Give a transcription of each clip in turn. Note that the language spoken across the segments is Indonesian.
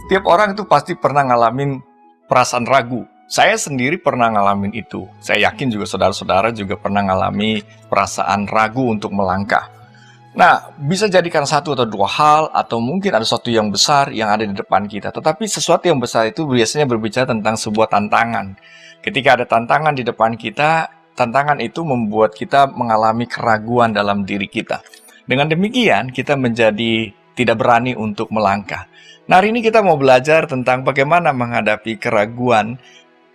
Setiap orang itu pasti pernah ngalamin perasaan ragu. Saya sendiri pernah ngalamin itu. Saya yakin juga saudara-saudara juga pernah ngalami perasaan ragu untuk melangkah. Nah, bisa jadikan satu atau dua hal, atau mungkin ada sesuatu yang besar yang ada di depan kita. Tetapi sesuatu yang besar itu biasanya berbicara tentang sebuah tantangan. Ketika ada tantangan di depan kita, tantangan itu membuat kita mengalami keraguan dalam diri kita. Dengan demikian, kita menjadi tidak berani untuk melangkah. Nah, hari ini kita mau belajar tentang bagaimana menghadapi keraguan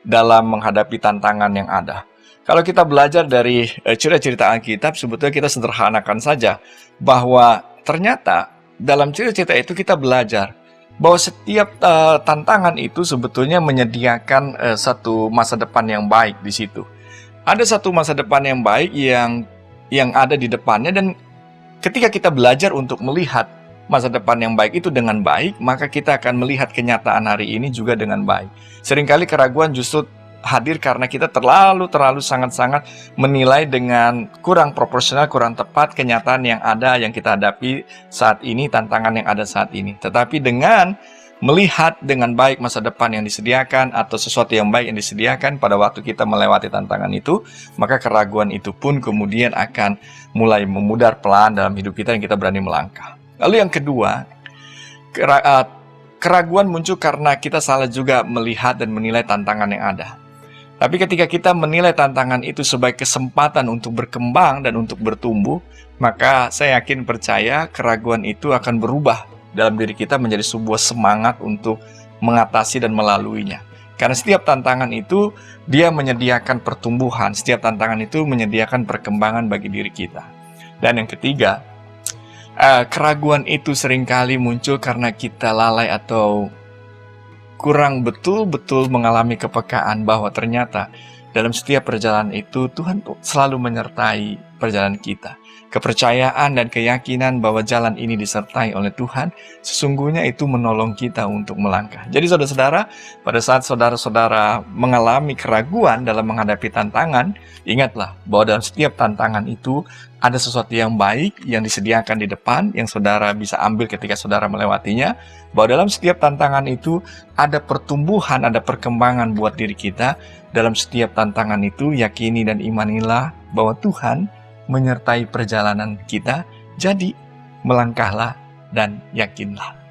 dalam menghadapi tantangan yang ada. Kalau kita belajar dari cerita-cerita Alkitab, sebetulnya kita sederhanakan saja bahwa ternyata dalam cerita-cerita itu kita belajar bahwa setiap tantangan itu sebetulnya menyediakan satu masa depan yang baik di situ. Ada satu masa depan yang baik yang ada di depannya, dan ketika kita belajar untuk melihat masa depan yang baik itu dengan baik, maka kita akan melihat kenyataan hari ini juga dengan baik. Seringkali keraguan justru hadir karena kita terlalu sangat-sangat menilai dengan kurang proporsional, kurang tepat kenyataan yang ada, yang kita hadapi saat ini, tantangan yang ada saat ini. Tetapi dengan melihat dengan baik masa depan yang disediakan atau sesuatu yang baik yang disediakan pada waktu kita melewati tantangan itu, maka keraguan itu pun kemudian akan mulai memudar pelan dalam hidup kita dan kita berani melangkah. Lalu yang kedua, keraguan muncul karena kita salah juga melihat dan menilai tantangan yang ada. Tapi ketika kita menilai tantangan itu sebagai kesempatan untuk berkembang dan untuk bertumbuh, maka saya yakin percaya keraguan itu akan berubah dalam diri kita menjadi sebuah semangat untuk mengatasi dan melaluinya. Karena setiap tantangan itu, dia menyediakan pertumbuhan. Setiap tantangan itu menyediakan perkembangan bagi diri kita. Dan yang ketiga, keraguan itu seringkali muncul karena kita lalai atau kurang betul-betul mengalami kepekaan bahwa ternyata dalam setiap perjalanan itu Tuhan selalu menyertai perjalanan kita. Kepercayaan dan keyakinan bahwa jalan ini disertai oleh Tuhan sesungguhnya itu menolong kita untuk melangkah. Jadi saudara-saudara, pada saat saudara-saudara mengalami keraguan dalam menghadapi tantangan, ingatlah bahwa dalam setiap tantangan itu ada sesuatu yang baik yang disediakan di depan yang saudara bisa ambil ketika saudara melewatinya. Bahwa dalam setiap tantangan itu ada pertumbuhan, ada perkembangan buat diri kita. Dalam setiap tantangan itu yakini dan imanilah bahwa Tuhan menyertai perjalanan kita. Jadi melangkahlah dan yakinlah.